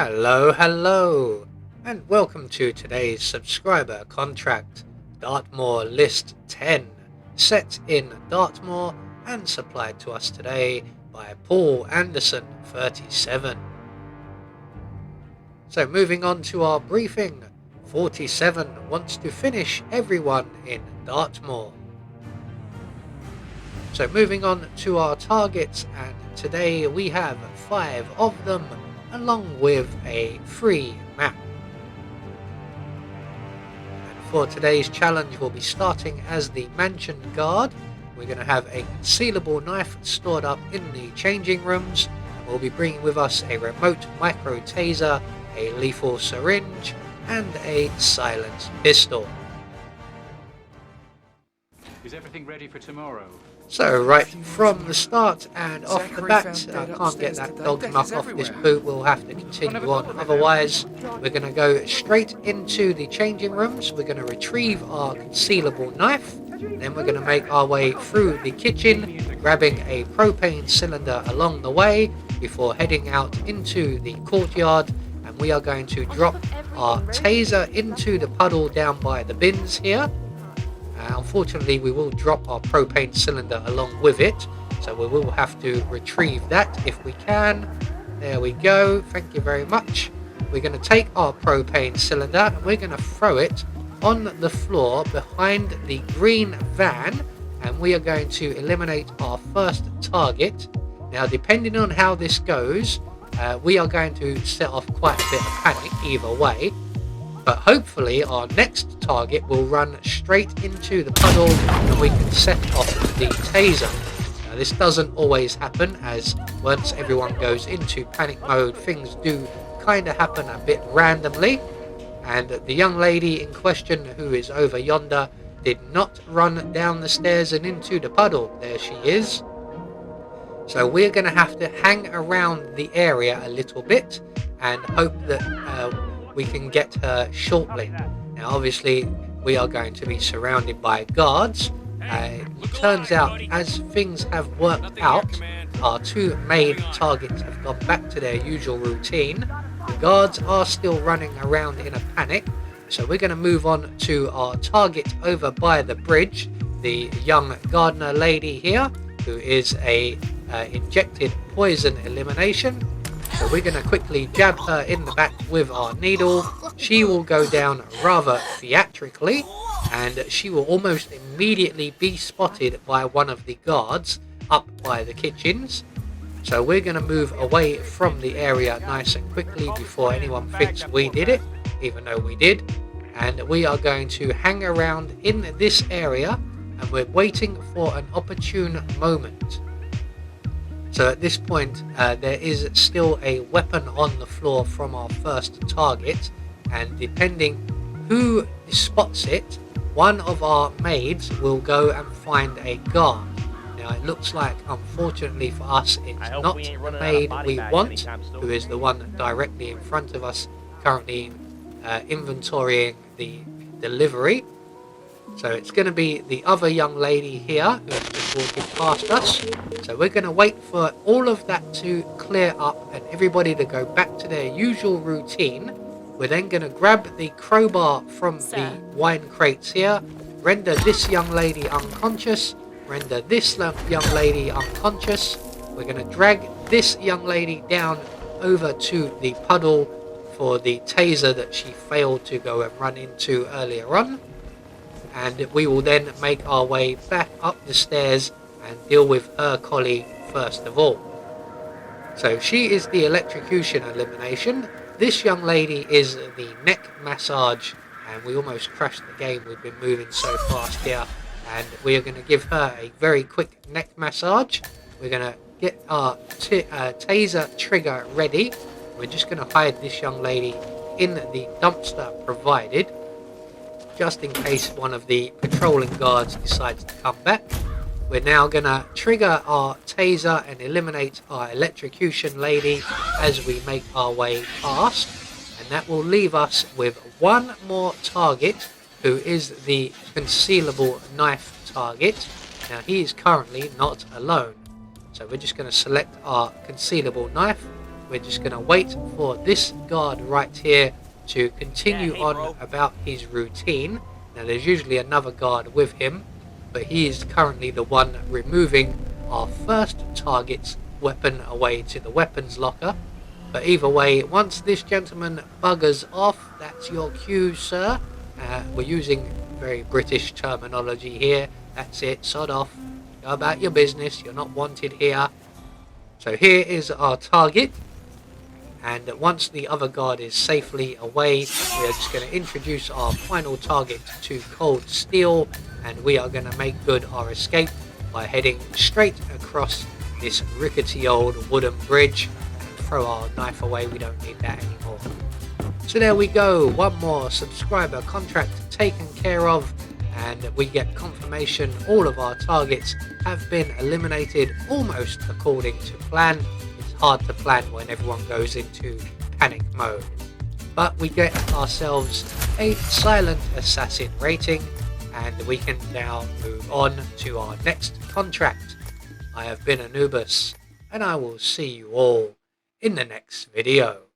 Hello, and welcome to today's subscriber contract, Dartmoor List 10, set in Dartmoor and supplied to us today by Paul Anderson, 37. So moving on to our briefing, 47 wants to finish everyone in Dartmoor. So moving on to our targets, and today we have 5 of them, along with a free map. And for today's challenge, we'll be starting as the mansion guard. We're going to have a concealable knife stored up in the changing rooms. We'll be bringing with us a remote micro taser, a lethal syringe, and a silent pistol. Is everything ready for tomorrow? So right from the start and off the bat, I can't get that dog muck off this boot, we'll have to continue on, otherwise we're going to go straight into the changing rooms. We're going to retrieve our concealable knife, then we're going to make our way through the kitchen, grabbing a propane cylinder along the way before heading out into the courtyard, and we are going to drop our taser into the puddle down by the bins here. Unfortunately, we will drop our propane cylinder along with it, so we will have to retrieve that if we can. There we go, thank you very much. We're going to take our propane cylinder and we're going to throw it on the floor behind the green van, and we are going to eliminate our first target. Now, depending on how this goes, we are going to set off quite a bit of panic either way. But hopefully our next target will run straight into the puddle and we can set off the taser. Now, this doesn't always happen, as once everyone goes into panic mode, things do kind of happen a bit randomly. And the young lady in question, who is over yonder, did not run down the stairs and into the puddle. There she is. So we're going to have to hang around the area a little bit and hope that we can get her shortly. Now obviously we are going to be surrounded by guards. It turns out, as things have worked out, our 2 main targets have gone back to their usual routine. The guards are still running around in a panic, so we're going to move on to our target over by the bridge, the young gardener lady here, who is a injected poison elimination. So we're going to quickly jab her in the back with our needle. She will go down rather theatrically, and she will almost immediately be spotted by one of the guards up by the kitchens. So we're going to move away from the area nice and quickly before anyone thinks we did it, even though we did. And we are going to hang around in this area, and we're waiting for an opportune moment. So at this point, there is still a weapon on the floor from our first target, and depending who spots it, one of our maids will go and find a guard. Now it looks like, unfortunately for us, it's not the maid we want, who is the one directly in front of us, currently inventorying the delivery. So it's going to be the other young lady here who's just walking past us. So we're going to wait for all of that to clear up and everybody to go back to their usual routine. We're then going to grab the crowbar from the wine crates here, render this young lady unconscious, render this young lady unconscious. We're going to drag this young lady down over to the puddle for the taser that she failed to go and run into earlier on. And we will then make our way back up the stairs and deal with her colleague first of all. So she is the electrocution elimination. This young lady is the neck massage, and we almost crashed the game. We've been moving so fast here, and we are going to give her a very quick neck massage. We're going to get our taser trigger ready. We're just going to hide this young lady in the dumpster provided, just in case one of the patrolling guards decides to come back. We're now going to trigger our taser and eliminate our electrocution lady as we make our way past, and that will leave us with one more target, who is the concealable knife target. Now he is currently not alone, so we're just going to select our concealable knife, we're just going to wait for this guard right here to continue on about his routine. Now there's usually another guard with him, but he is currently the one removing our first target's weapon away to the weapons locker. But either way, once this gentleman buggers off, that's your cue, sir. We're using very British terminology here. That's it, sod off. Go about your business, you're not wanted here. So here is our target. And once the other guard is safely away, we are just going to introduce our final target to cold steel. And we are going to make good our escape by heading straight across this rickety old wooden bridge. Throw our knife away, we don't need that anymore. So there we go, one more subscriber contract taken care of, and we get confirmation all of our targets have been eliminated almost according to plan. It's hard to plan when everyone goes into panic mode. But we get ourselves a silent assassin rating, and we can now move on to our next contract. I have been Anubis, and I will see you all in the next video.